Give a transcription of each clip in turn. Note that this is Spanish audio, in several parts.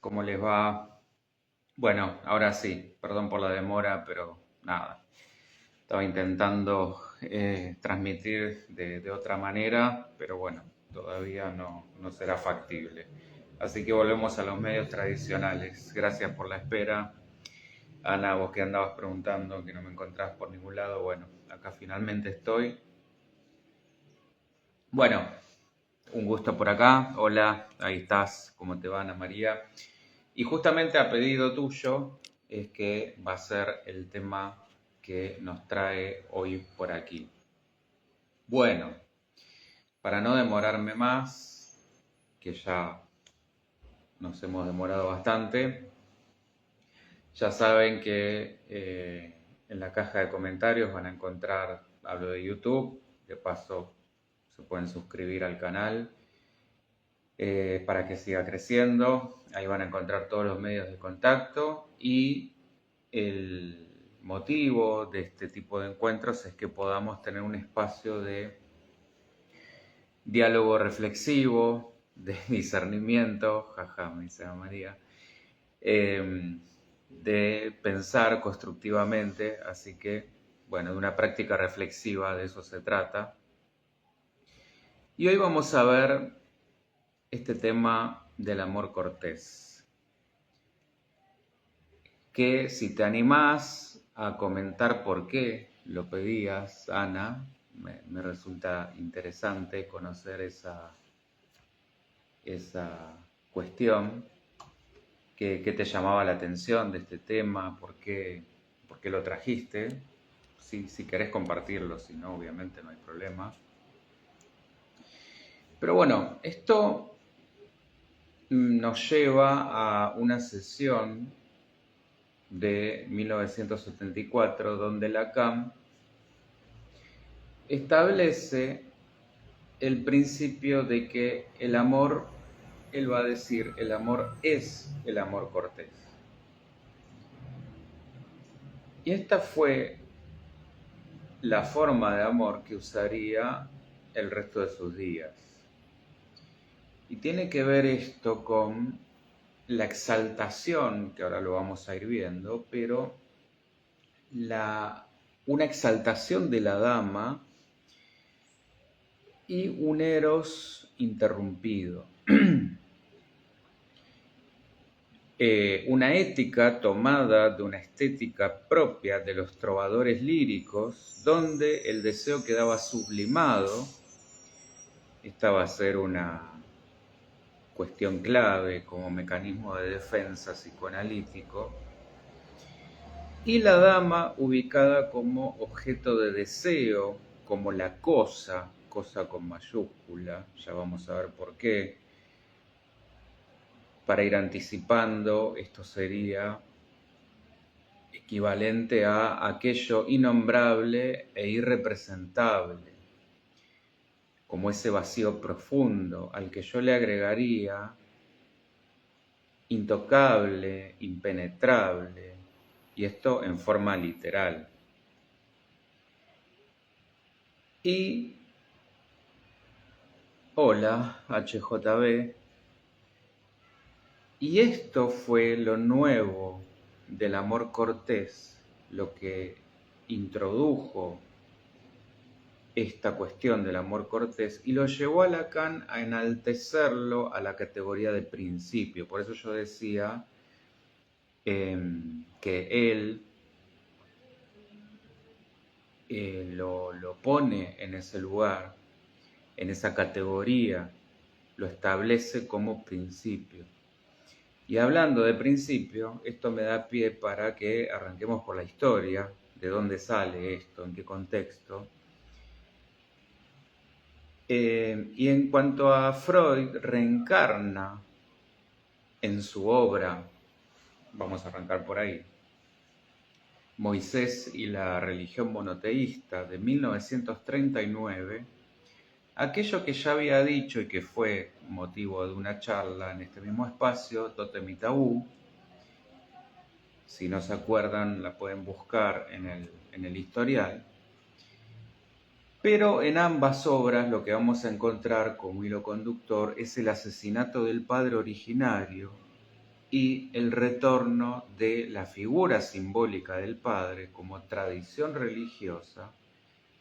¿Cómo les va? Bueno, ahora sí, perdón por la demora, pero nada, estaba intentando transmitir de otra manera, pero bueno, todavía no será factible. Así que volvemos a los medios tradicionales. Gracias por la espera. Ana, vos que andabas preguntando, que no me encontrás por ningún lado, bueno, acá finalmente estoy. Bueno, un gusto por acá. Hola, ahí estás. ¿Cómo te va, Ana María? Y justamente a pedido tuyo es que va a ser el tema que nos trae hoy por aquí. Bueno, para no demorarme más, que ya nos hemos demorado bastante, ya saben que en la caja de comentarios van a encontrar, hablo de YouTube, de paso se pueden suscribir al canal para que siga creciendo. Ahí van a encontrar todos los medios de contacto y el motivo de este tipo de encuentros es que podamos tener un espacio de diálogo reflexivo, de discernimiento, jaja, me dice Ana María, de pensar constructivamente, así que, bueno, de una práctica reflexiva, de eso se trata. Y hoy vamos a ver este tema del amor cortés, que si te animás a comentar por qué lo pedías, Ana, me resulta interesante conocer esa cuestión. ¿Qué te llamaba la atención de este tema? Por qué lo trajiste? Si querés compartirlo, si no, obviamente no hay problema. Pero bueno, esto nos lleva a una sesión de 1974 donde Lacan establece el principio de que el amor, él va a decir, el amor es el amor cortés. Y esta fue la forma de amor que usaría el resto de sus días. Y tiene que ver esto con la exaltación, que ahora lo vamos a ir viendo, pero una exaltación de la dama y un eros interrumpido. Una ética tomada de una estética propia de los trovadores líricos, donde el deseo quedaba sublimado. Esta va a ser una cuestión clave como mecanismo de defensa psicoanalítico, y la dama ubicada como objeto de deseo, como la cosa con mayúscula, ya vamos a ver por qué. Para ir anticipando, esto sería equivalente a aquello innombrable e irrepresentable, como ese vacío profundo al que yo le agregaría intocable, impenetrable, y esto en forma literal. Y hola, HJB, y esto fue lo nuevo del amor cortés, lo que introdujo esta cuestión del amor cortés y lo llevó a Lacan a enaltecerlo a la categoría de principio. Por eso yo decía que él lo pone en ese lugar, en esa categoría, lo establece como principio. Y hablando de principio, esto me da pie para que arranquemos por la historia, de dónde sale esto, en qué contexto. Y en cuanto a Freud, reencarna en su obra, vamos a arrancar por ahí, Moisés y la religión monoteísta de 1939, aquello que ya había dicho y que fue motivo de una charla en este mismo espacio, Tótem y Tabú. Si no se acuerdan, la pueden buscar en el historial. Pero en ambas obras lo que vamos a encontrar como hilo conductor es el asesinato del padre originario y el retorno de la figura simbólica del padre como tradición religiosa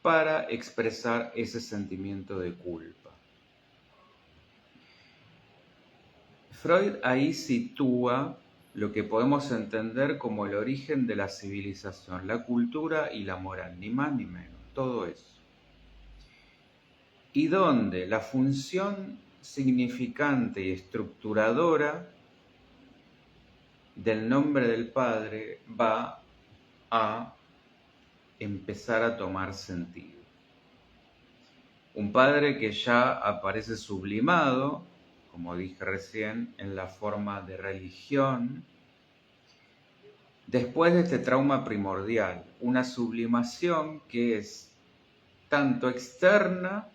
para expresar ese sentimiento de culpa. Freud ahí sitúa lo que podemos entender como el origen de la civilización, la cultura y la moral, ni más ni menos, todo eso. Y donde la función significante y estructuradora del nombre del Padre va a empezar a tomar sentido. Un Padre que ya aparece sublimado, como dije recién, en la forma de religión, después de este trauma primordial, una sublimación que es tanto externa,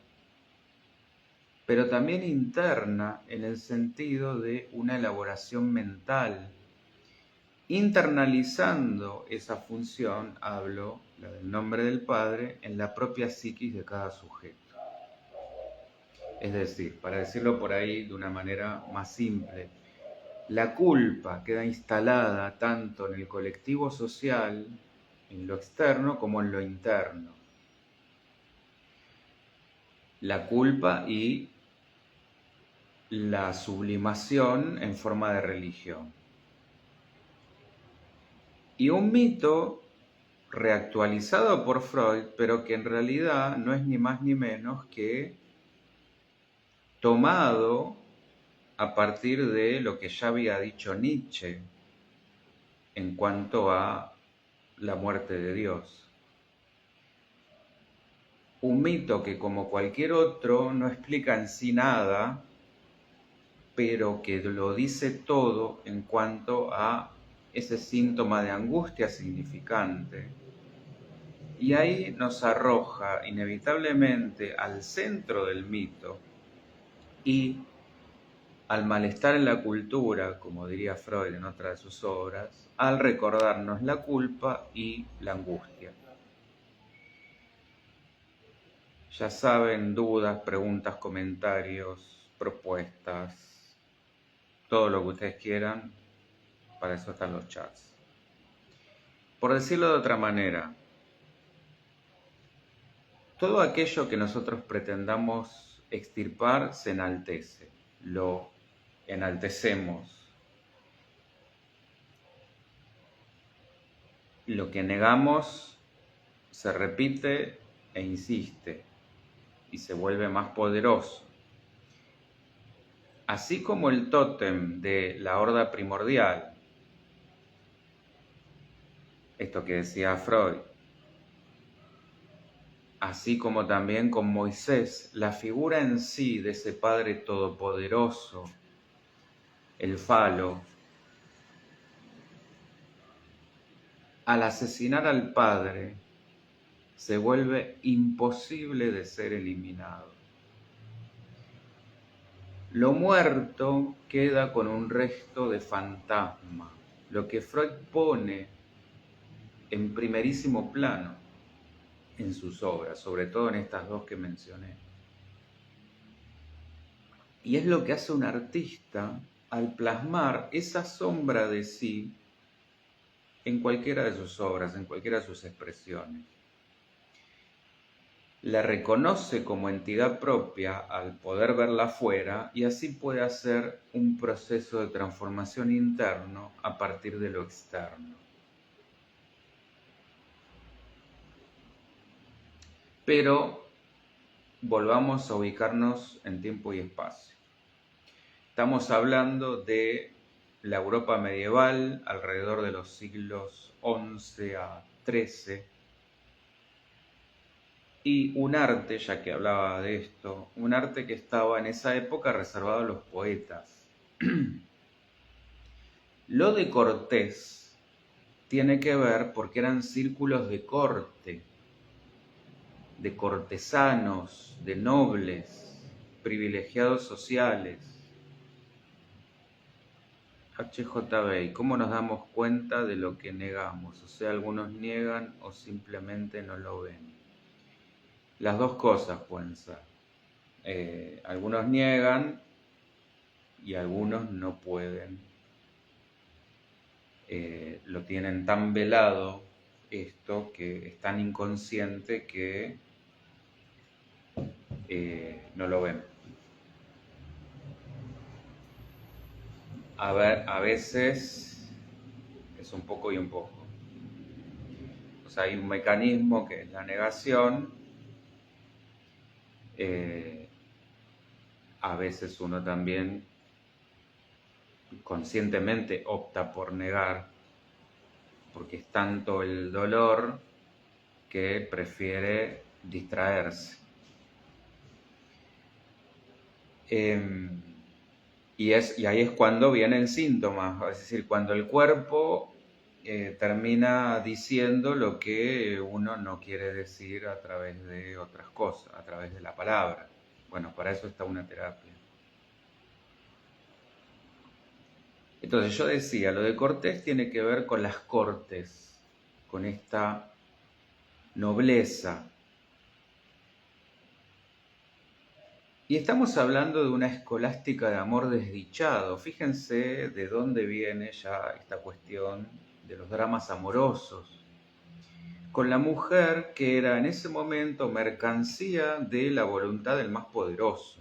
pero también interna en el sentido de una elaboración mental. Internalizando esa función, hablo, la del nombre del Padre, en la propia psiquis de cada sujeto. Es decir, para decirlo por ahí de una manera más simple, la culpa queda instalada tanto en el colectivo social, en lo externo, como en lo interno. La culpa y la sublimación en forma de religión. Y un mito reactualizado por Freud, pero que en realidad no es ni más ni menos que tomado a partir de lo que ya había dicho Nietzsche en cuanto a la muerte de Dios. Un mito que, como cualquier otro, no explica en sí nada, pero que lo dice todo en cuanto a ese síntoma de angustia significante. Y ahí nos arroja inevitablemente al centro del mito y al malestar en la cultura, como diría Freud en otra de sus obras, al recordarnos la culpa y la angustia. Ya saben, dudas, preguntas, comentarios, propuestas, todo lo que ustedes quieran, para eso están los chats. Por decirlo de otra manera, todo aquello que nosotros pretendamos extirpar se enaltece, lo enaltecemos. Lo que negamos se repite e insiste y se vuelve más poderoso. Así como el tótem de la horda primordial, esto que decía Freud, así como también con Moisés, la figura en sí de ese Padre todopoderoso, el falo, al asesinar al Padre, se vuelve imposible de ser eliminado. Lo muerto queda con un resto de fantasma, lo que Freud pone en primerísimo plano en sus obras, sobre todo en estas dos que mencioné. Y es lo que hace un artista al plasmar esa sombra de sí en cualquiera de sus obras, en cualquiera de sus expresiones. La reconoce como entidad propia al poder verla afuera y así puede hacer un proceso de transformación interno a partir de lo externo. Pero volvamos a ubicarnos en tiempo y espacio. Estamos hablando de la Europa medieval, alrededor de los siglos XI a XIII, y un arte, ya que hablaba de esto, un arte que estaba en esa época reservado a los poetas. Lo de Cortés tiene que ver porque eran círculos de corte, de cortesanos, de nobles, privilegiados sociales. HJB, ¿y cómo nos damos cuenta de lo que negamos? O sea, algunos niegan o simplemente no lo ven. Las dos cosas pueden ser. Algunos niegan y algunos no pueden lo tienen tan velado esto que es tan inconsciente que no lo ven. A veces es un poco y un poco. O sea, hay un mecanismo que es la negación. A veces uno también conscientemente opta por negar, porque es tanto el dolor que prefiere distraerse. Y ahí es cuando viene el síntoma, es decir, cuando el cuerpo termina diciendo lo que uno no quiere decir a través de otras cosas, a través de la palabra. Bueno, para eso está una terapia. Entonces yo decía, lo de Cortés tiene que ver con las cortes, con esta nobleza. Y estamos hablando de una escolástica de amor desdichado. Fíjense de dónde viene ya esta cuestión de los dramas amorosos. Con la mujer que era en ese momento mercancía de la voluntad del más poderoso.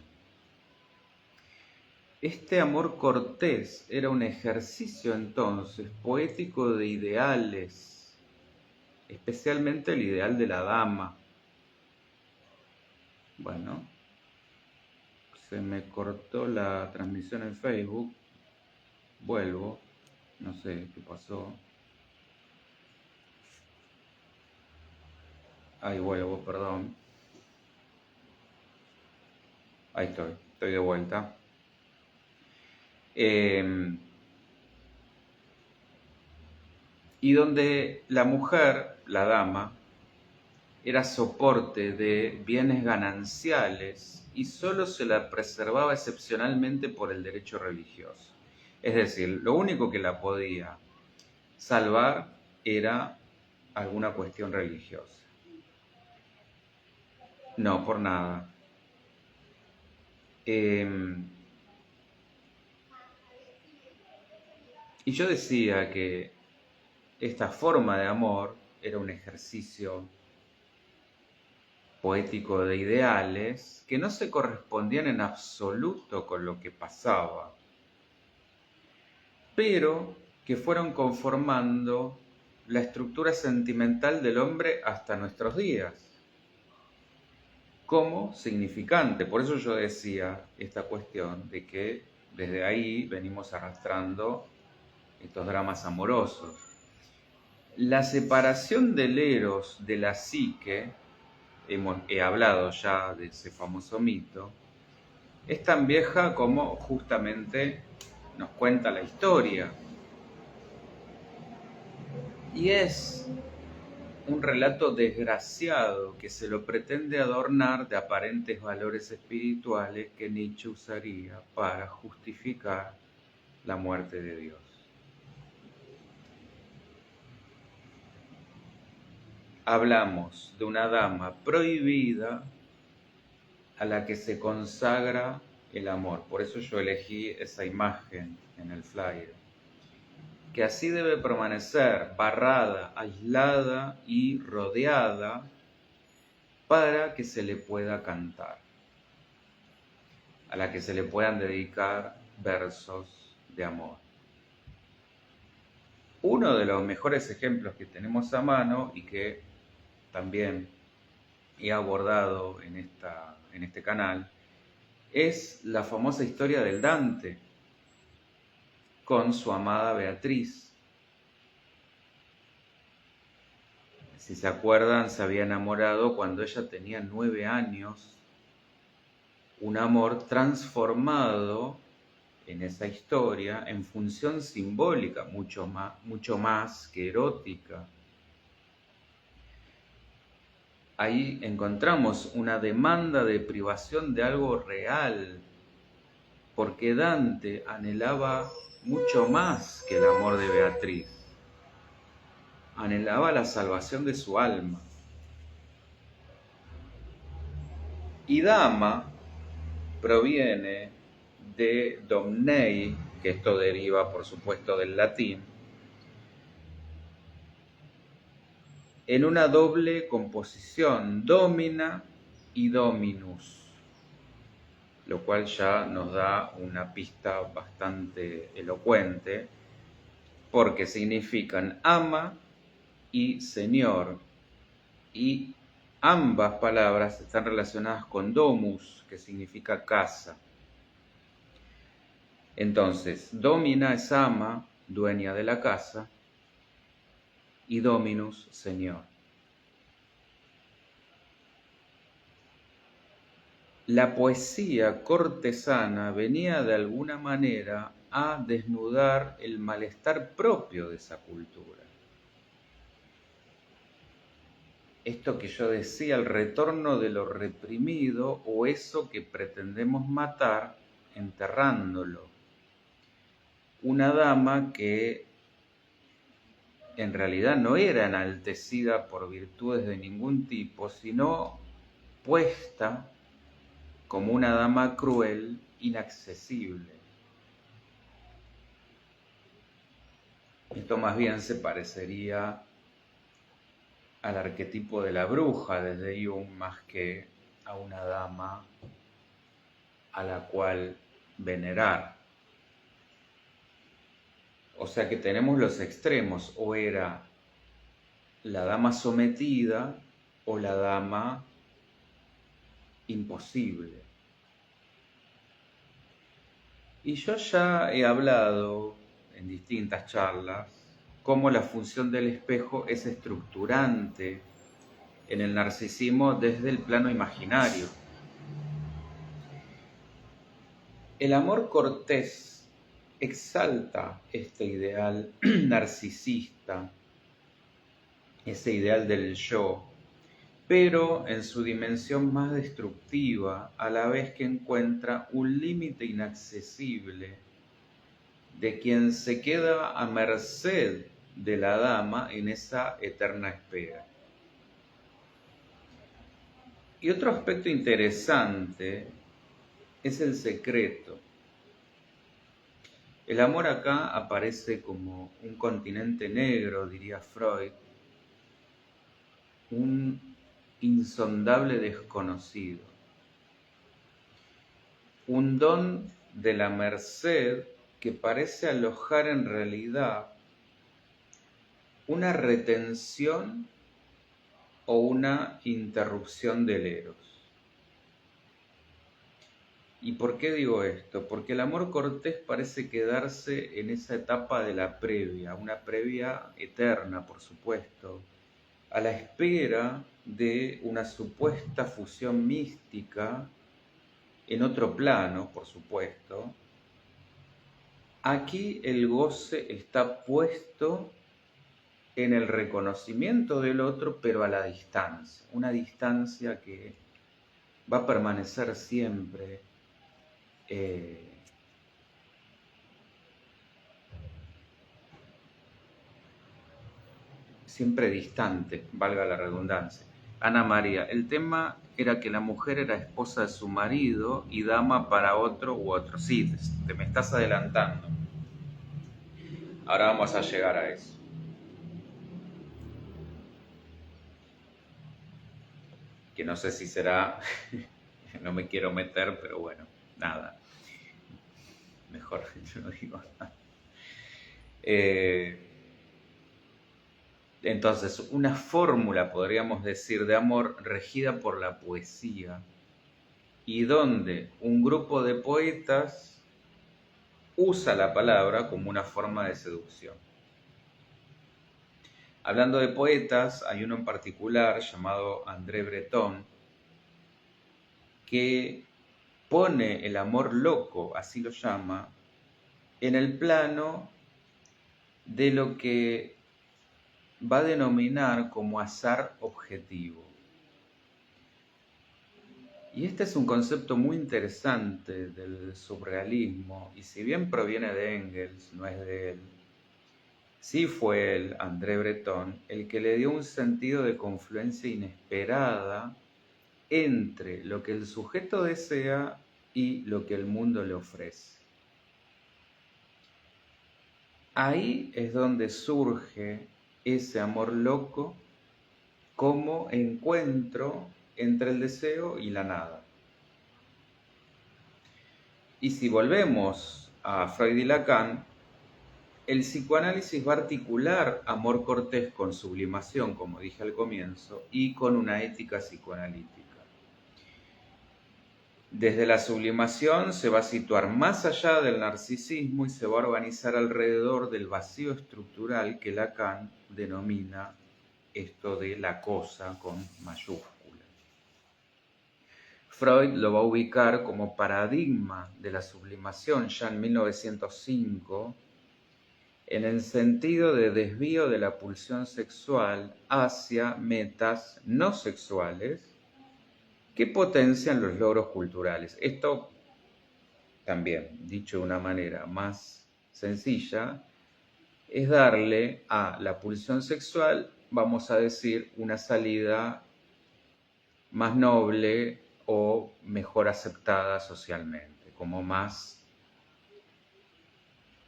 Este amor cortés era un ejercicio entonces poético de ideales, especialmente el ideal de la dama. Bueno, se me cortó la transmisión en Facebook. Vuelvo, no sé qué pasó. Ahí vuelvo, perdón. Ahí estoy de vuelta. Y donde la mujer, la dama, era soporte de bienes gananciales y solo se la preservaba excepcionalmente por el derecho religioso. Es decir, lo único que la podía salvar era alguna cuestión religiosa. No, por nada. Y yo decía que esta forma de amor era un ejercicio poético de ideales que no se correspondían en absoluto con lo que pasaba, pero que fueron conformando la estructura sentimental del hombre hasta nuestros días, como significante. Por eso yo decía esta cuestión de que desde ahí venimos arrastrando estos dramas amorosos. La separación del eros de la psique, he hablado ya de ese famoso mito, es tan vieja como justamente nos cuenta la historia. Y es un relato desgraciado que se lo pretende adornar de aparentes valores espirituales que Nietzsche usaría para justificar la muerte de Dios. Hablamos de una dama prohibida a la que se consagra el amor. Por eso yo elegí esa imagen en el flyer. Que así debe permanecer, barrada, aislada y rodeada para que se le pueda cantar, a la que se le puedan dedicar versos de amor. Uno de los mejores ejemplos que tenemos a mano y que también he abordado en este canal es la famosa historia del Dante con su amada Beatriz. Si se acuerdan, se había enamorado cuando ella tenía 9 años, un amor transformado en esa historia en función simbólica, mucho más que erótica. Ahí encontramos una demanda de privación de algo real, porque Dante anhelaba mucho más que el amor de Beatriz. Anhelaba la salvación de su alma. Y dama proviene de domnei, que esto deriva por supuesto del latín, en una doble composición, domina y dominus, lo cual ya nos da una pista bastante elocuente, porque significan ama y señor, y ambas palabras están relacionadas con domus, que significa casa. Entonces, domina es ama, dueña de la casa, y dominus, señor. La poesía cortesana venía de alguna manera a desnudar el malestar propio de esa cultura. Esto que yo decía, el retorno de lo reprimido o eso que pretendemos matar enterrándolo. Una dama que en realidad no era enaltecida por virtudes de ningún tipo, sino puesta como una dama cruel, inaccesible. Esto más bien se parecería al arquetipo de la bruja desde Jung más que a una dama a la cual venerar. O sea que tenemos los extremos, o era la dama sometida o la dama imposible. Y yo ya he hablado en distintas charlas cómo la función del espejo es estructurante en el narcisismo desde el plano imaginario. El amor cortés exalta este ideal narcisista, ese ideal del yo, pero en su dimensión más destructiva, a la vez que encuentra un límite inaccesible de quien se queda a merced de la dama en esa eterna espera. Y otro aspecto interesante es el secreto. El amor acá aparece como un continente negro, diría Freud, un insondable desconocido, un don de la merced que parece alojar en realidad una retención o una interrupción del eros. ¿Y por qué digo esto? Porque el amor cortés parece quedarse en esa etapa de la previa, una previa eterna, por supuesto, a la espera de una supuesta fusión mística en otro plano, por supuesto. Aquí el goce está puesto en el reconocimiento del otro, pero a la distancia, una distancia que va a permanecer siempre siempre distante, valga la redundancia. Ana María, el tema era que la mujer era esposa de su marido y dama para otro u otro. Sí, te me estás adelantando. Ahora vamos a llegar a eso. Que no sé si será, no me quiero meter, pero bueno, nada. Mejor yo no digo nada. Entonces, una fórmula, podríamos decir, de amor regida por la poesía, y donde un grupo de poetas usa la palabra como una forma de seducción. Hablando de poetas, hay uno en particular llamado André Breton, que pone el amor loco, así lo llama, en el plano de lo que va a denominar como azar objetivo. Y este es un concepto muy interesante del surrealismo, y si bien proviene de Engels, no es de él, sí fue él, André Breton, el que le dio un sentido de confluencia inesperada entre lo que el sujeto desea y lo que el mundo le ofrece. Ahí es donde surge ese amor loco como encuentro entre el deseo y la nada. Y si volvemos a Freud y Lacan, el psicoanálisis va a articular amor cortés con sublimación, como dije al comienzo, y con una ética psicoanalítica. Desde la sublimación se va a situar más allá del narcisismo y se va a organizar alrededor del vacío estructural que Lacan denomina esto de la cosa con mayúscula. Freud lo va a ubicar como paradigma de la sublimación ya en 1905, en el sentido de desvío de la pulsión sexual hacia metas no sexuales que potencian los logros culturales. Esto también, dicho de una manera más sencilla, es darle a la pulsión sexual, vamos a decir, una salida más noble o mejor aceptada socialmente, como más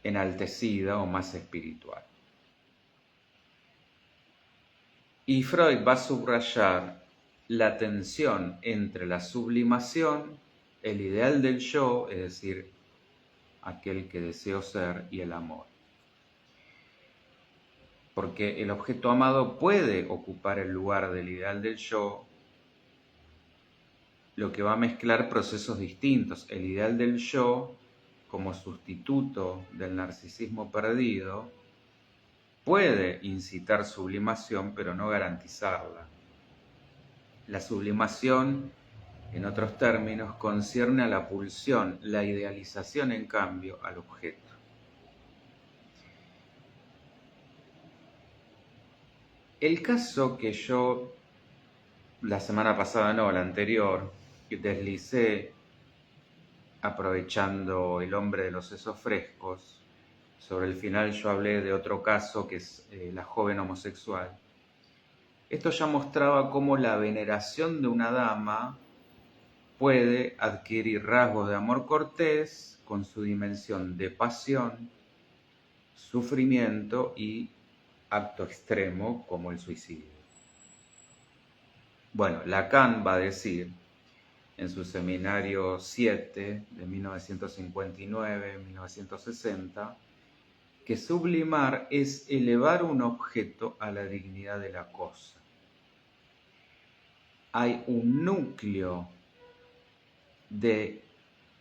enaltecida o más espiritual. Y Freud va a subrayar la tensión entre la sublimación, el ideal del yo, es decir, aquel que deseo ser, y el amor. Porque el objeto amado puede ocupar el lugar del ideal del yo, lo que va a mezclar procesos distintos. El ideal del yo, como sustituto del narcisismo perdido, puede incitar sublimación, pero no garantizarla. La sublimación, en otros términos, concierne a la pulsión, la idealización, en cambio, al objeto. El caso que yo, la semana pasada no, la anterior, deslicé aprovechando El hombre de los sesos frescos, sobre el final yo hablé de otro caso que es la joven homosexual. Esto ya mostraba cómo la veneración de una dama puede adquirir rasgos de amor cortés con su dimensión de pasión, sufrimiento y acto extremo como el suicidio. Bueno, Lacan va a decir en su seminario 7 de 1959-1960 que sublimar es elevar un objeto a la dignidad de la cosa. Hay un núcleo de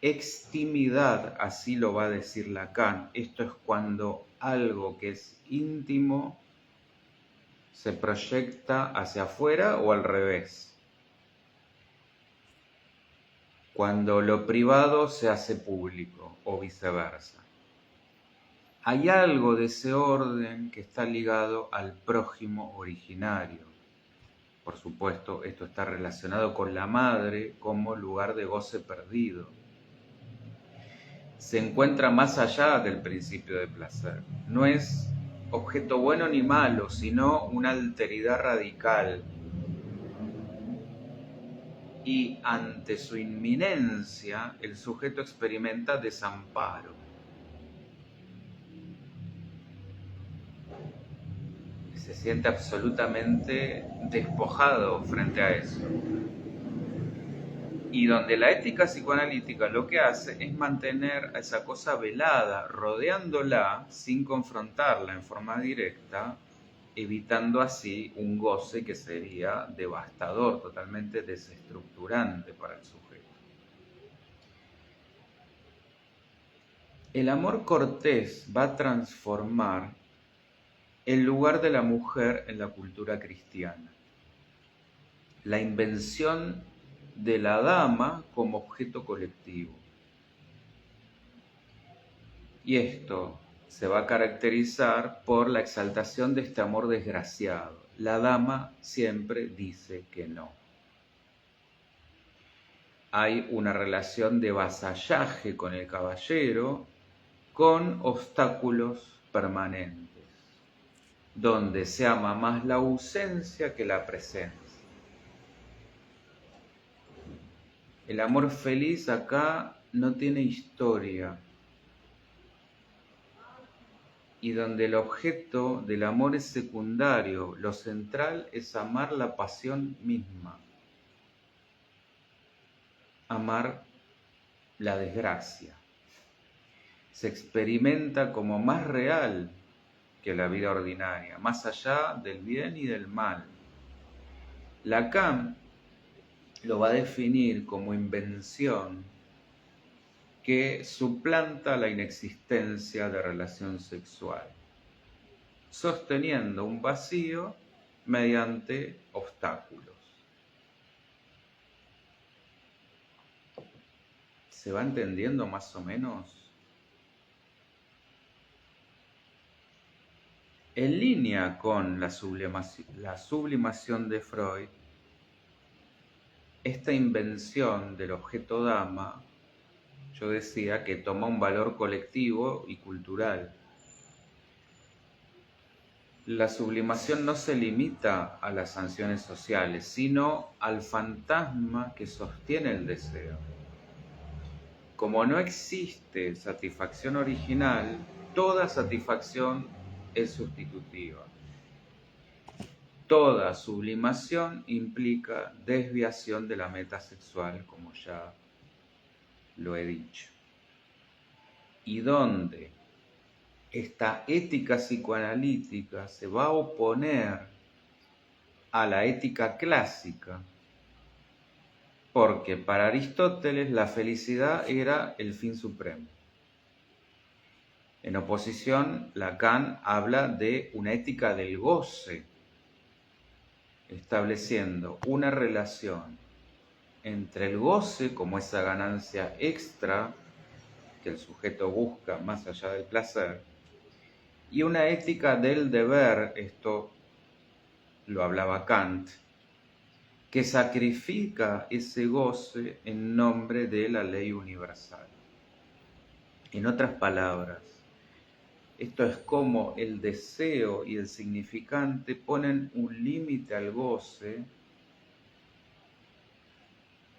extimidad, así lo va a decir Lacan. Esto es cuando algo que es íntimo se proyecta hacia afuera o al revés. Cuando lo privado se hace público o viceversa. Hay algo de ese orden que está ligado al prójimo originario. Por supuesto, esto está relacionado con la madre como lugar de goce perdido. Se encuentra más allá del principio de placer. No es objeto bueno ni malo, sino una alteridad radical. Y ante su inminencia, el sujeto experimenta desamparo. Se siente absolutamente despojado frente a eso. Y donde la ética psicoanalítica lo que hace es mantener a esa cosa velada, rodeándola sin confrontarla en forma directa, evitando así un goce que sería devastador, totalmente desestructurante para el sujeto. El amor cortés va a transformar el lugar de la mujer en la cultura cristiana. La invención de la dama como objeto colectivo. Y esto se va a caracterizar por la exaltación de este amor desgraciado. La dama siempre dice que no. Hay una relación de vasallaje con el caballero con obstáculos permanentes, donde se ama más la ausencia que la presencia. El amor feliz acá no tiene historia. y donde el objeto del amor es secundario, lo central es amar la pasión misma, amar la desgracia. Se experimenta como más real que la vida ordinaria, más allá del bien y del mal. Lacan lo va a definir como invención que suplanta la inexistencia de relación sexual, sosteniendo un vacío mediante obstáculos. ¿Se va entendiendo más o menos? En línea con la sublimación de Freud, esta invención del objeto dama, yo decía que toma un valor colectivo y cultural. La sublimación no se limita a las sanciones sociales, sino al fantasma que sostiene el deseo. Como no existe satisfacción original, toda satisfacción es sustitutiva. Toda sublimación implica desviación de la meta sexual, como ya lo he dicho. Y donde esta ética psicoanalítica se va a oponer a la ética clásica, porque para Aristóteles la felicidad era el fin supremo. En oposición, Lacan habla de una ética del goce, estableciendo una relación entre el goce como esa ganancia extra que el sujeto busca más allá del placer, y una ética del deber, esto lo hablaba Kant, que sacrifica ese goce en nombre de la ley universal. En otras palabras, esto es como el deseo y el significante ponen un límite al goce,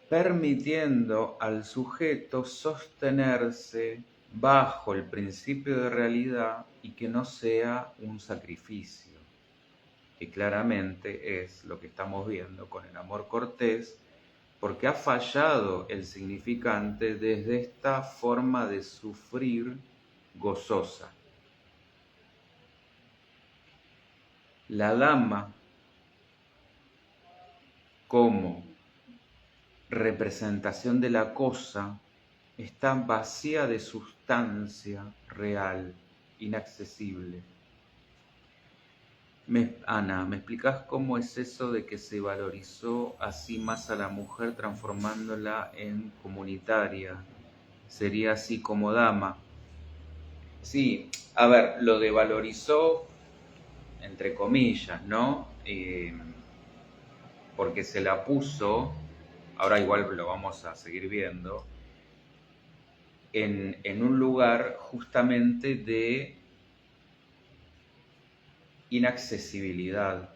permitiendo al sujeto sostenerse bajo el principio de realidad y que no sea un sacrificio, que claramente es lo que estamos viendo con el amor cortés, porque ha fallado el significante desde esta forma de sufrir gozosa. La dama, como representación de la cosa, está vacía de sustancia real, inaccesible. Ana, ¿me explicás cómo es eso de que se valorizó así más a la mujer transformándola en comunitaria? Sería así como dama. Sí, a ver, lo de valorizó, entre comillas, ¿no? Porque se la puso, ahora igual lo vamos a seguir viendo, en un lugar justamente de inaccesibilidad.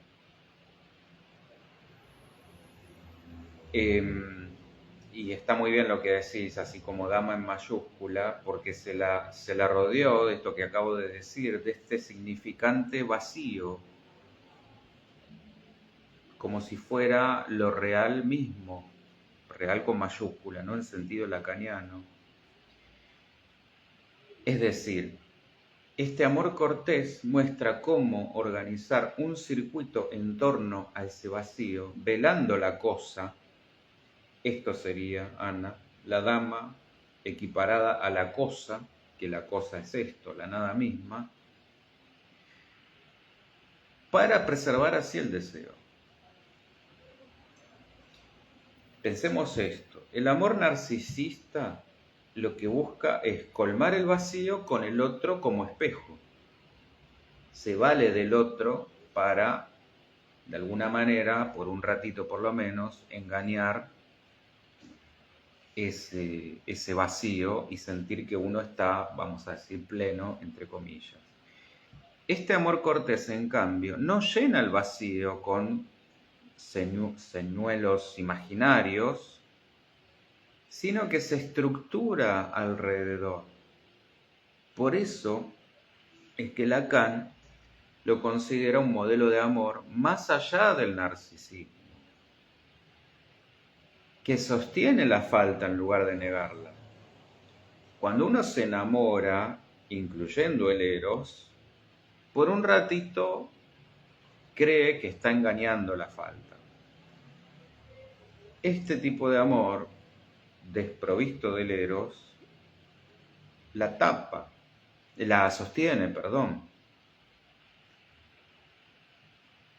Y está muy bien lo que decís, así como dama en mayúscula, porque se la rodeó de esto que acabo de decir, de este significante vacío, como si fuera lo real mismo, real con mayúscula, no en sentido lacaniano. Es decir, este amor cortés muestra cómo organizar un circuito en torno a ese vacío, velando la cosa. Esto sería, Ana, la dama equiparada a la cosa, que la cosa es esto, la nada misma, para preservar así el deseo. Pensemos esto, el amor narcisista lo que busca es colmar el vacío con el otro como espejo. Se vale del otro para, de alguna manera, por un ratito por lo menos, engañar ese vacío y sentir que uno está, vamos a decir, pleno, entre comillas. Este amor cortés, en cambio, no llena el vacío con señuelos imaginarios, sino que se estructura alrededor. Por eso es que Lacan lo considera un modelo de amor más allá del narcisismo, que sostiene la falta en lugar de negarla. Cuando uno se enamora, incluyendo el eros, por un ratito cree que está engañando la falta. Este tipo de amor, desprovisto del eros, la sostiene, perdón.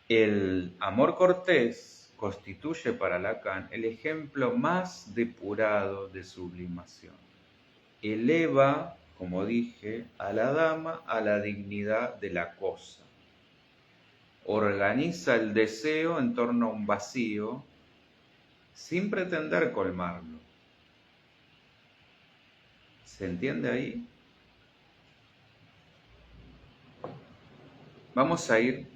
El amor cortés constituye para Lacan el ejemplo más depurado de sublimación. Eleva, como dije, a la dama a la dignidad de la cosa. Organiza el deseo en torno a un vacío sin pretender colmarlo. ¿Se entiende ahí? Vamos a ir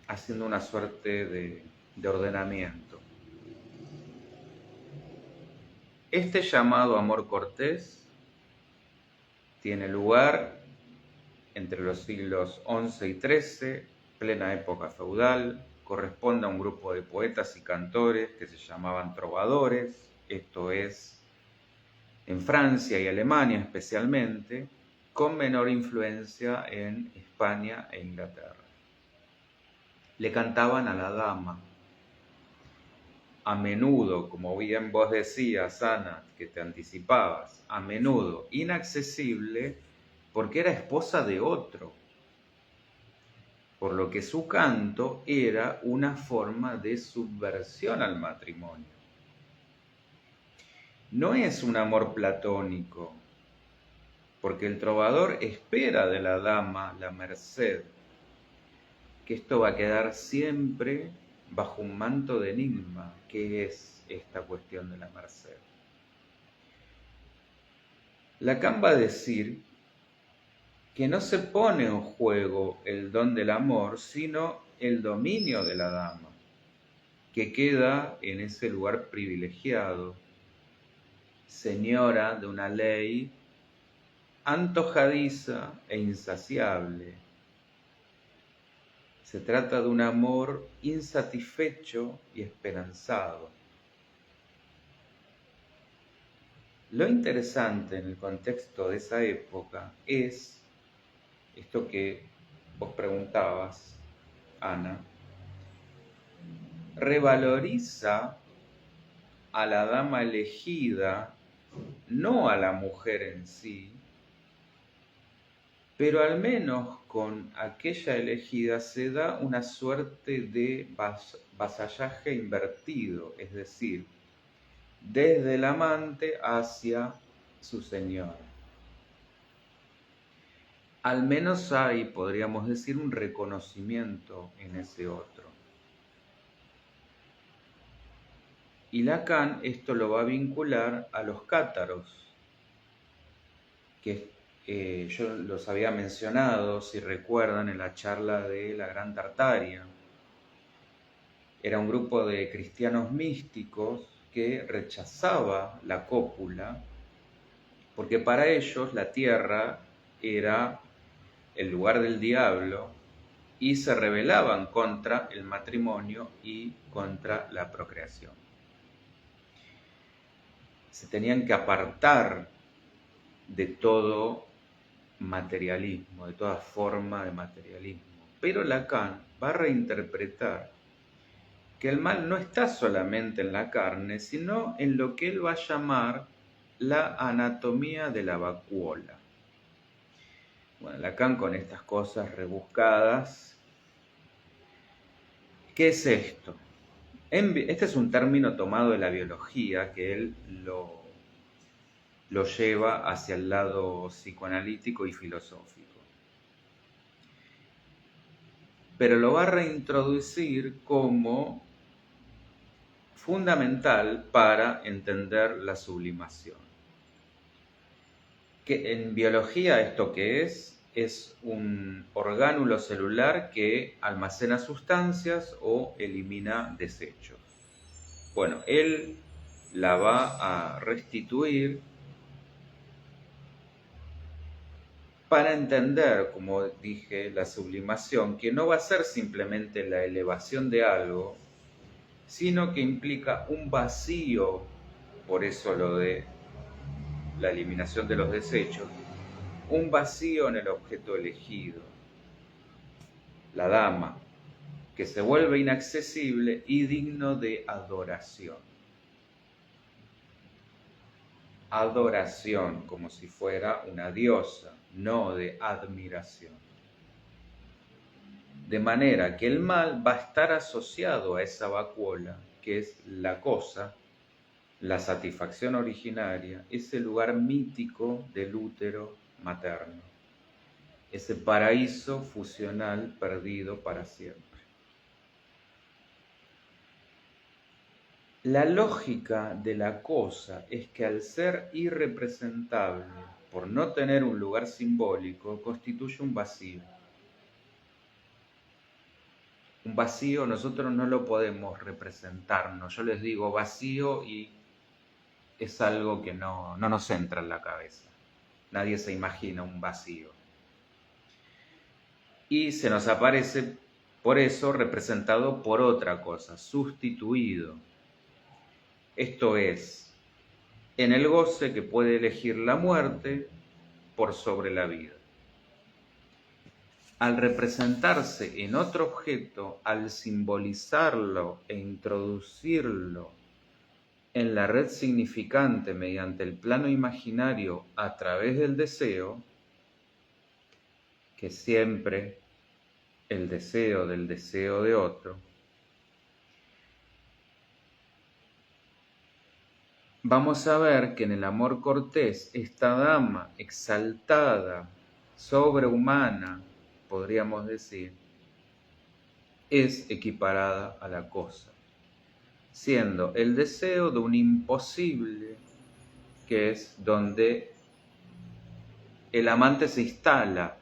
haciendo una suerte de ordenamiento. Este llamado amor cortés tiene lugar entre los siglos XI y XIII, plena época feudal, corresponde a un grupo de poetas y cantores que se llamaban trovadores, esto es, en Francia y Alemania especialmente, con menor influencia en España e Inglaterra. Le cantaban a la dama. A menudo, como bien vos decías, Ana, que te anticipabas, a menudo inaccesible porque era esposa de otro, por lo que su canto era una forma de subversión al matrimonio. No es un amor platónico, porque el trovador espera de la dama la merced, que esto va a quedar siempre bajo un manto de enigma. ¿Qué es esta cuestión de la merced? Lacan va a decir que no se pone en juego el don del amor, sino el dominio de la dama, que queda en ese lugar privilegiado, señora de una ley antojadiza e insaciable. Se trata de un amor insatisfecho y esperanzado. Lo interesante en el contexto de esa época es esto que vos preguntabas, Ana, revaloriza a la dama elegida, no a la mujer en sí, pero al menos con aquella elegida se da una suerte de vasallaje invertido, es decir, desde el amante hacia su señora. Al menos hay, podríamos decir, un reconocimiento en ese otro. Y Lacan esto lo va a vincular a los cátaros, que yo los había mencionado, si recuerdan, en la charla de la Gran Tartaria. Era un grupo de cristianos místicos que rechazaba la cópula, porque para ellos la tierra era el lugar del diablo y se rebelaban contra el matrimonio y contra la procreación. Se tenían que apartar de todo materialismo, de toda forma de materialismo. Pero Lacan va a reinterpretar que el mal no está solamente en la carne, sino en lo que él va a llamar la anatomía de la vacuola. Bueno, Lacan con estas cosas rebuscadas, ¿qué es esto? Este es un término tomado de la biología que él lo lleva hacia el lado psicoanalítico y filosófico. Pero lo va a reintroducir como fundamental para entender la sublimación. Que en biología esto que es un orgánulo celular que almacena sustancias o elimina desechos. Bueno, él la va a restituir para entender, como dije, la sublimación, que no va a ser simplemente la elevación de algo, sino que implica un vacío, por eso lo de la eliminación de los desechos, un vacío en el objeto elegido, la dama, que se vuelve inaccesible y digno de adoración. Adoración, como si fuera una diosa, no de admiración. De manera que el mal va a estar asociado a esa vacuola, que es la cosa, la satisfacción originaria, ese lugar mítico del útero materno, ese paraíso fusional perdido para siempre. La lógica de la cosa es que al ser irrepresentable, por no tener un lugar simbólico, constituye un vacío. Un vacío nosotros no lo podemos representarnos. Yo les digo vacío y es algo que no nos entra en la cabeza. Nadie se imagina un vacío. Y se nos aparece, por eso, representado por otra cosa, sustituido. Esto es, en el goce que puede elegir la muerte por sobre la vida. Al representarse en otro objeto, al simbolizarlo e introducirlo en la red significante mediante el plano imaginario a través del deseo, que siempre el deseo del deseo de otro, vamos a ver que en el amor cortés, esta dama exaltada, sobrehumana, podríamos decir, es equiparada a la cosa, siendo el deseo de un imposible, que es donde el amante se instala,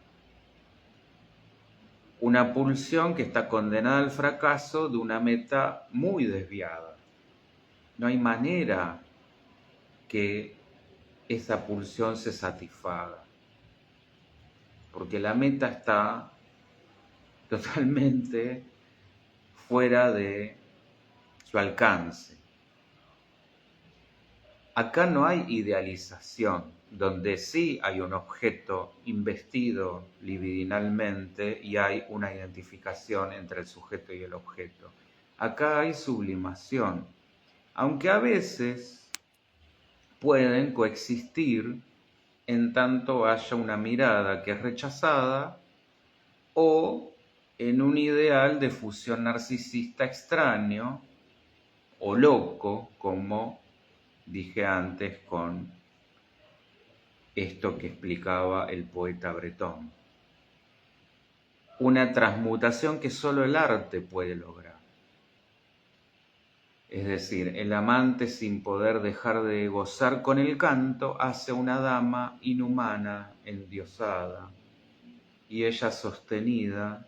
una pulsión que está condenada al fracaso de una meta muy desviada. No hay manera que esa pulsión se satisfaga, porque la meta está totalmente fuera de su alcance. Acá no hay idealización, donde sí hay un objeto investido libidinalmente y hay una identificación entre el sujeto y el objeto. Acá hay sublimación, aunque a veces pueden coexistir en tanto haya una mirada que es rechazada o en un ideal de fusión narcisista extraño o loco, como dije antes con esto que explicaba el poeta Breton. Una transmutación que solo el arte puede lograr. Es decir, el amante, sin poder dejar de gozar con el canto, hace una dama inhumana, endiosada, y ella sostenida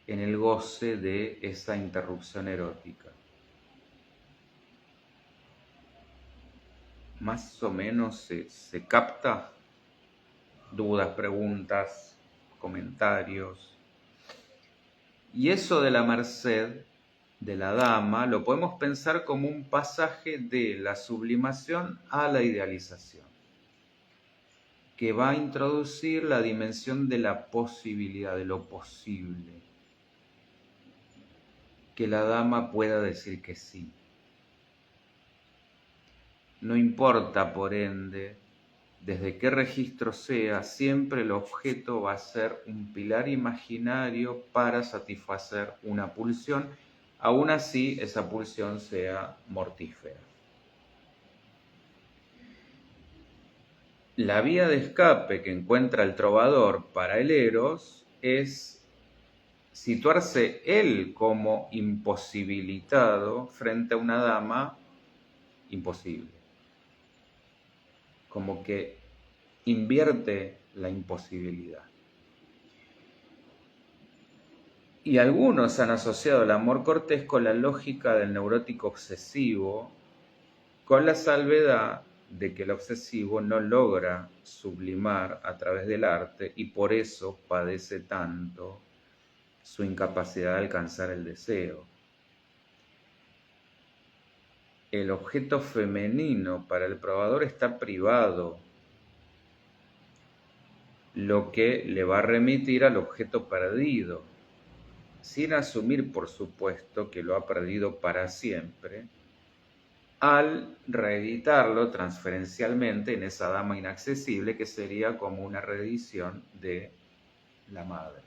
en el goce de esa interrupción erótica. Más o menos se capta. Dudas, preguntas, comentarios. Y eso de la merced de la dama lo podemos pensar como un pasaje de la sublimación a la idealización, que va a introducir la dimensión de la posibilidad, de lo posible, que la dama pueda decir que sí. No importa, por ende, desde qué registro sea, siempre el objeto va a ser un pilar imaginario para satisfacer una pulsión, aún así esa pulsión sea mortífera. La vía de escape que encuentra el trovador para el Eros es situarse él como imposibilitado frente a una dama imposible. Como que invierte la imposibilidad. Y algunos han asociado el amor cortés con la lógica del neurótico obsesivo, con la salvedad de que el obsesivo no logra sublimar a través del arte y por eso padece tanto su incapacidad de alcanzar el deseo. El objeto femenino para el probador está privado, lo que le va a remitir al objeto perdido, sin asumir, por supuesto, que lo ha perdido para siempre, al reeditarlo transferencialmente en esa dama inaccesible que sería como una reedición de la madre.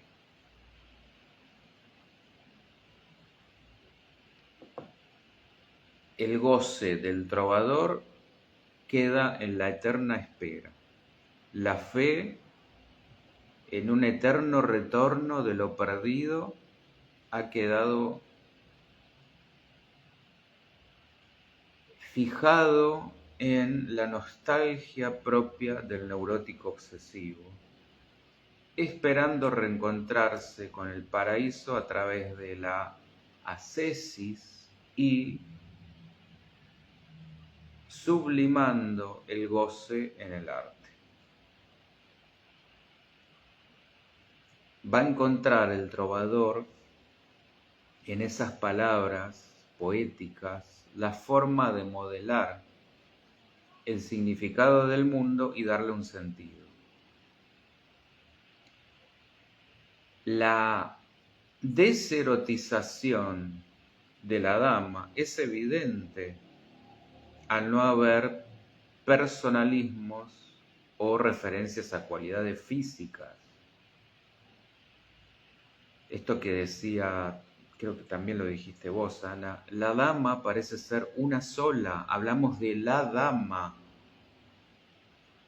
El goce del trovador queda en la eterna espera, la fe en un eterno retorno de lo perdido ha quedado fijado en la nostalgia propia del neurótico obsesivo, esperando reencontrarse con el paraíso a través de la ascesis y sublimando el goce en el arte. Va a encontrar el trovador en esas palabras poéticas la forma de modelar el significado del mundo y darle un sentido. La deserotización de la dama es evidente al no haber personalismos o referencias a cualidades físicas. Esto que decía, creo que también lo dijiste vos, Ana, la dama parece ser una sola, hablamos de la dama.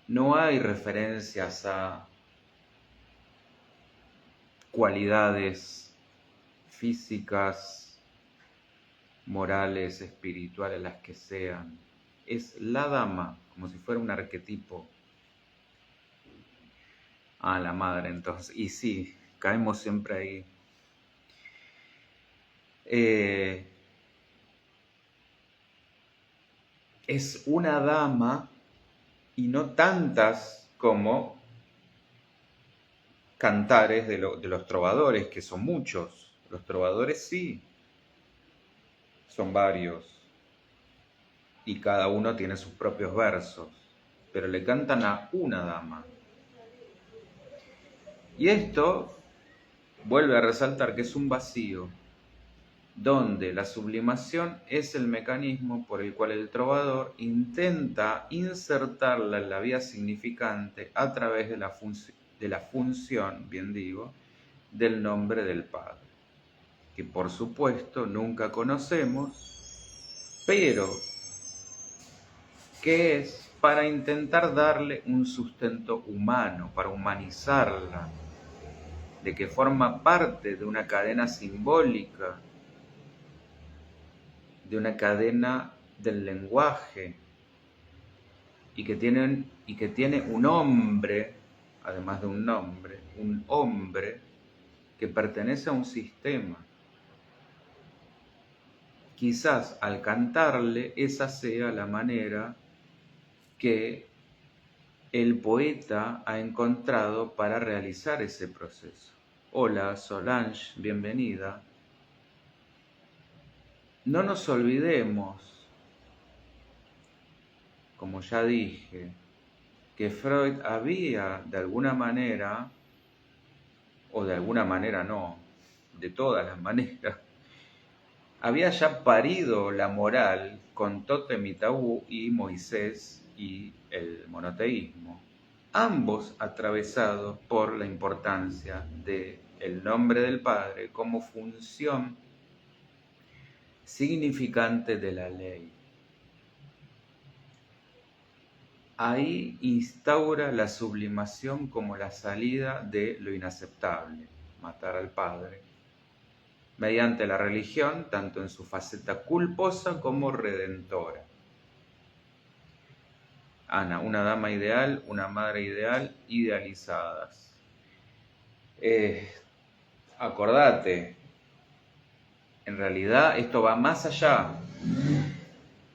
No hay referencias a cualidades físicas, morales, espirituales, las que sean. Es la dama, como si fuera un arquetipo. La madre, entonces. Y sí, caemos siempre ahí. Es una dama y no tantas como cantares de los trovadores, que son muchos. Los trovadores sí, son varios. Y cada uno tiene sus propios versos, pero le cantan a una dama. Y esto vuelve a resaltar que es un vacío, donde la sublimación es el mecanismo por el cual el trovador intenta insertarla en la vía significante a través de la función, bien digo, del nombre del Padre, que por supuesto nunca conocemos, pero que es para intentar darle un sustento humano, para humanizarla, de que forma parte de una cadena simbólica, de una cadena del lenguaje, y que tiene un hombre, además de un nombre, un hombre que pertenece a un sistema. Quizás al cantarle esa sea la manera que el poeta ha encontrado para realizar ese proceso. Hola Solange, bienvenida. No nos olvidemos, como ya dije, que Freud había de alguna manera, o de alguna manera no, de todas las maneras, había ya parido la moral con Tótem y Tabú y Moisés y el monoteísmo, ambos atravesados por la importancia del nombre del Padre como función significante de la ley. Ahí instaura la sublimación como la salida de lo inaceptable, matar al Padre, mediante la religión, tanto en su faceta culposa como redentora. Ana, una dama ideal, una madre ideal, idealizadas. Acordate, en realidad esto va más allá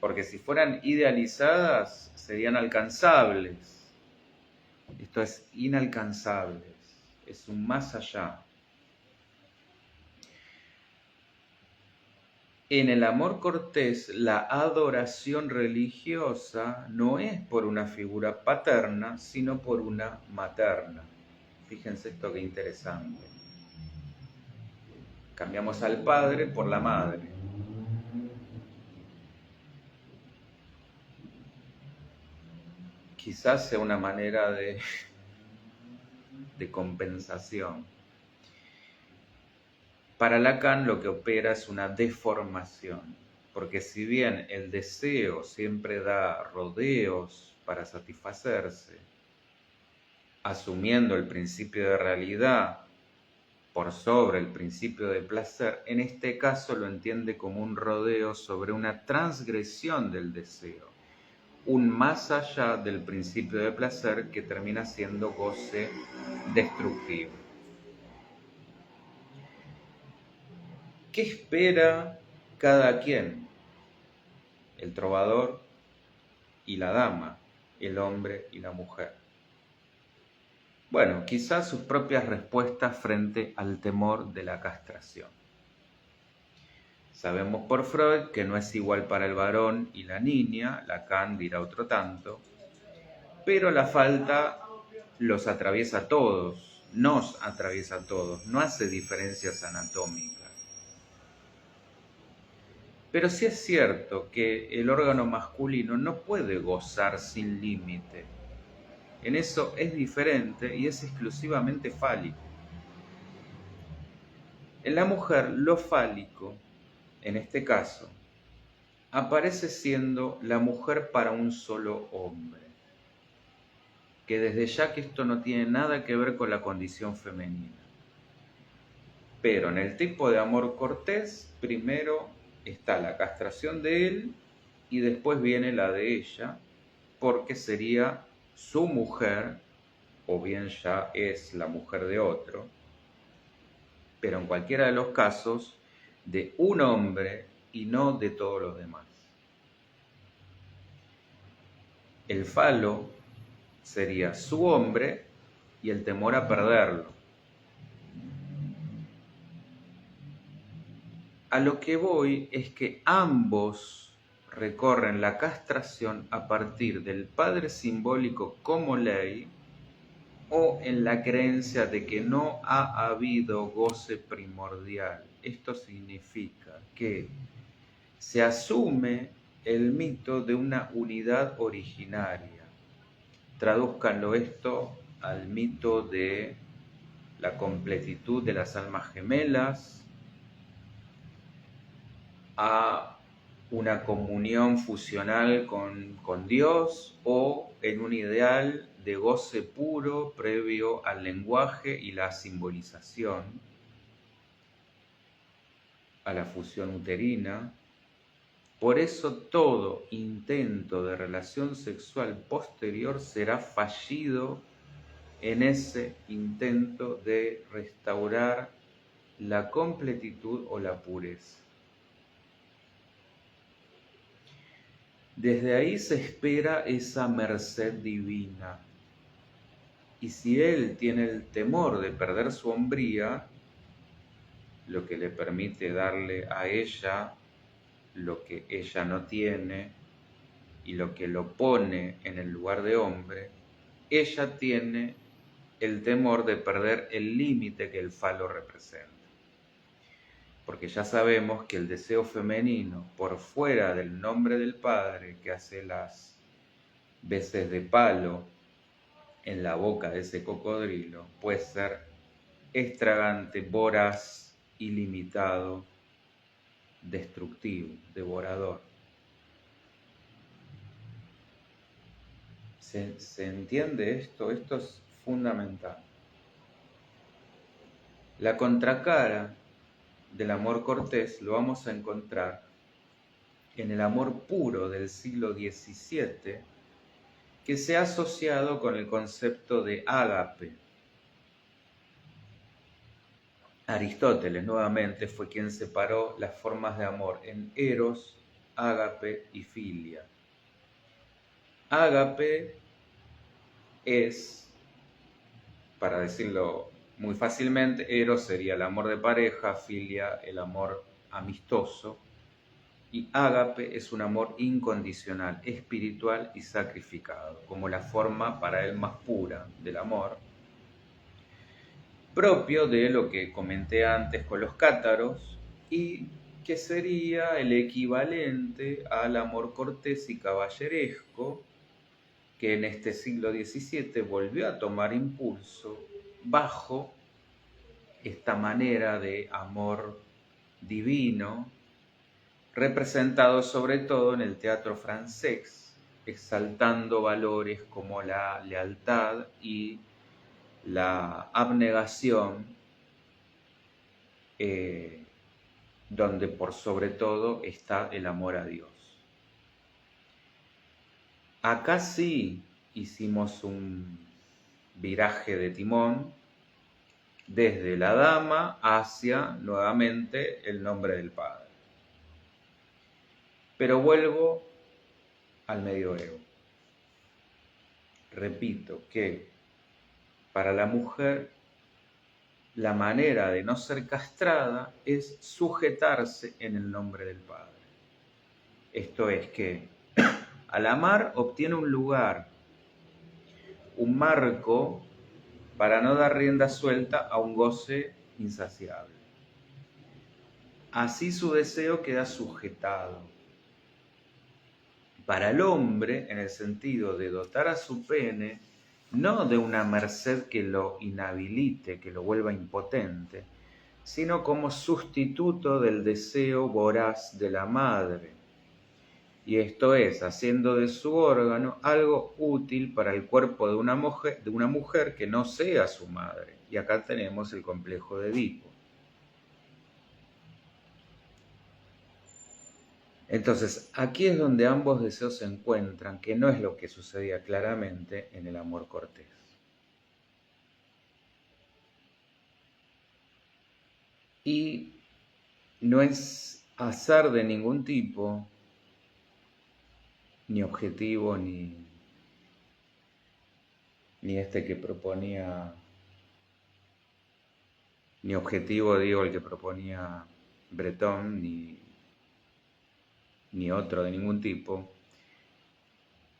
porque si fueran idealizadas serían alcanzables. Esto es inalcanzable, es un más allá. En el amor cortés, la adoración religiosa no es por una figura paterna, sino por una materna. Fíjense esto qué interesante. Cambiamos al padre por la madre. Quizás sea una manera de compensación. Para Lacan lo que opera es una deformación, porque si bien el deseo siempre da rodeos para satisfacerse, asumiendo el principio de realidad por sobre el principio de placer, en este caso lo entiende como un rodeo sobre una transgresión del deseo, un más allá del principio de placer que termina siendo goce destructivo. ¿Qué espera cada quien? El trovador y la dama, el hombre y la mujer. Bueno, quizás sus propias respuestas frente al temor de la castración. Sabemos por Freud que no es igual para el varón y la niña, Lacan dirá otro tanto, pero la falta los atraviesa a todos, nos atraviesa a todos, no hace diferencias anatómicas. Pero sí es cierto que el órgano masculino no puede gozar sin límite. En eso es diferente y es exclusivamente fálico. En la mujer, lo fálico, en este caso, aparece siendo la mujer para un solo hombre. Que desde ya que esto no tiene nada que ver con la condición femenina. Pero en el tipo de amor cortés, primero está la castración de él y después viene la de ella, porque sería su mujer, o bien ya es la mujer de otro, pero en cualquiera de los casos, de un hombre y no de todos los demás. El falo sería su hombre y el temor a perderlo. A lo que voy es que ambos recorren la castración a partir del padre simbólico como ley o en la creencia de que no ha habido goce primordial. Esto significa que se asume el mito de una unidad originaria. Tradúzcanlo esto al mito de la completitud de las almas gemelas, a una comunión fusional con Dios o en un ideal de goce puro previo al lenguaje y la simbolización, a la fusión uterina. Por eso todo intento de relación sexual posterior será fallido en ese intento de restaurar la completitud o la pureza. Desde ahí se espera esa merced divina. Y si él tiene el temor de perder su hombría, lo que le permite darle a ella lo que ella no tiene y lo que lo pone en el lugar de hombre, ella tiene el temor de perder el límite que el falo representa. Porque ya sabemos que el deseo femenino, por fuera del nombre del padre, que hace las veces de palo en la boca de ese cocodrilo, puede ser extravagante, voraz, ilimitado, destructivo, devorador. ¿Se entiende esto? Esto es fundamental. La contracara del amor cortés lo vamos a encontrar en el amor puro del siglo XVII, que se ha asociado con el concepto de ágape. Aristóteles nuevamente fue quien separó las formas de amor en eros, ágape y filia. Ágape es, para decirlo muy fácilmente, eros sería el amor de pareja, filia el amor amistoso, y ágape es un amor incondicional, espiritual y sacrificado, como la forma para él más pura del amor, propio de lo que comenté antes con los cátaros, y que sería el equivalente al amor cortés y caballeresco, que en este siglo XVII volvió a tomar impulso bajo esta manera de amor divino, representado sobre todo en el teatro francés, exaltando valores como la lealtad y la abnegación, donde por sobre todo está el amor a Dios. Acá sí hicimos un viraje de timón desde la dama hacia nuevamente el nombre del Padre. Pero vuelvo al medioevo. Repito que para la mujer la manera de no ser castrada es sujetarse en el nombre del Padre. Esto es que al amar obtiene un lugar, un marco para no dar rienda suelta a un goce insaciable. Así su deseo queda sujetado. Para el hombre, en el sentido de dotar a su pene, no de una merced que lo inhabilite, que lo vuelva impotente, sino como sustituto del deseo voraz de la madre. Y esto es, haciendo de su órgano algo útil para el cuerpo de una mujer que no sea su madre. Y acá tenemos el complejo de Edipo. Entonces, aquí es donde ambos deseos se encuentran, que no es lo que sucedía claramente en el amor cortés. Y no es azar de ningún tipo, ni objetivo, ni este que proponía, ni objetivo, digo, el que proponía Breton, ni otro de ningún tipo,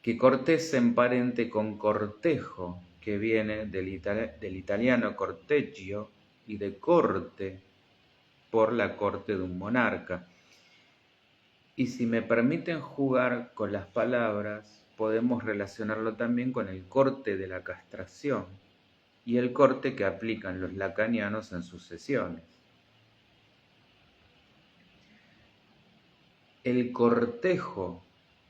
que Cortés se emparente con cortejo, que viene del italiano corteggio y de corte, por la corte de un monarca. Y si me permiten jugar con las palabras, podemos relacionarlo también con el corte de la castración y el corte que aplican los lacanianos en sus sesiones. El cortejo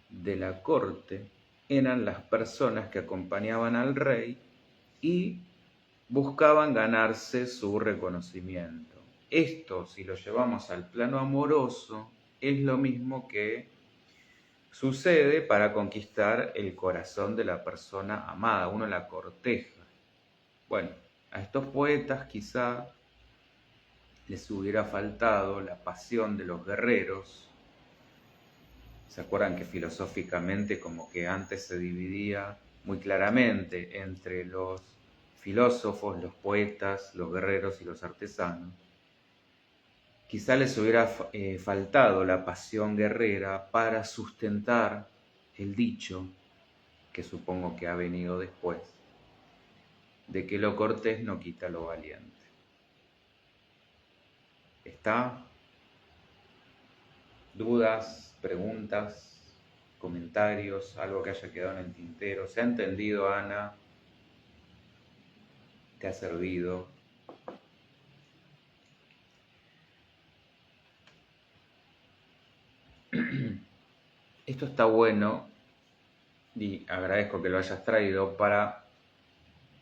de la corte eran las personas que acompañaban al rey y buscaban ganarse su reconocimiento. Esto, si lo llevamos al plano amoroso, es lo mismo que sucede para conquistar el corazón de la persona amada. Uno la corteja. Bueno, a estos poetas quizá les hubiera faltado la pasión de los guerreros. ¿Se acuerdan que filosóficamente como que antes se dividía muy claramente entre los filósofos, los poetas, los guerreros y los artesanos? Quizá les hubiera faltado la pasión guerrera para sustentar el dicho, que supongo que ha venido después, de que lo cortés no quita lo valiente. ¿Está? ¿Dudas, preguntas, comentarios, algo que haya quedado en el tintero? ¿Se ha entendido, Ana? ¿Te ha servido? Esto está bueno y agradezco que lo hayas traído para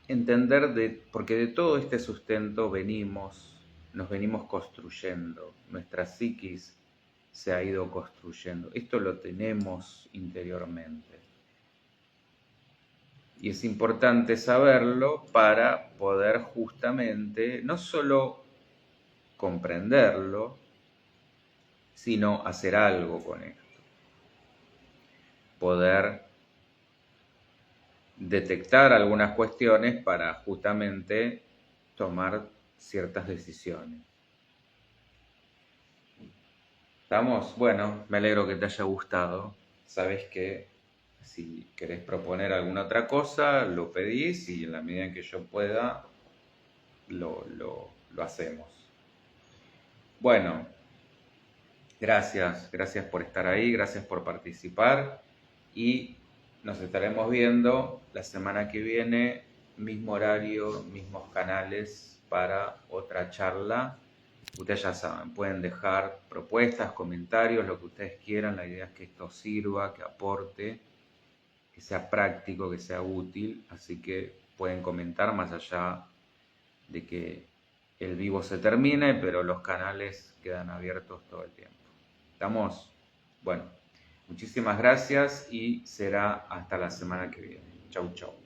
entender porque de todo este sustento nos venimos construyendo, nuestra psiquis se ha ido construyendo. Esto lo tenemos interiormente. Y es importante saberlo para poder justamente no solo comprenderlo, sino hacer algo con esto. poder detectar algunas cuestiones para justamente tomar ciertas decisiones. ¿Estamos? Bueno, me alegro que te haya gustado. Sabes que si querés proponer alguna otra cosa, lo pedís y en la medida en que yo pueda, lo hacemos. Bueno, gracias por estar ahí, gracias por participar y nos estaremos viendo la semana que viene, mismo horario, mismos canales para otra charla. Ustedes ya saben, pueden dejar propuestas, comentarios, lo que ustedes quieran. La idea es que esto sirva, que aporte, que sea práctico, que sea útil. Así que pueden comentar más allá de que el vivo se termine, pero los canales quedan abiertos todo el tiempo. ¿Estamos? Bueno, muchísimas gracias y será hasta la semana que viene. Chau, chau.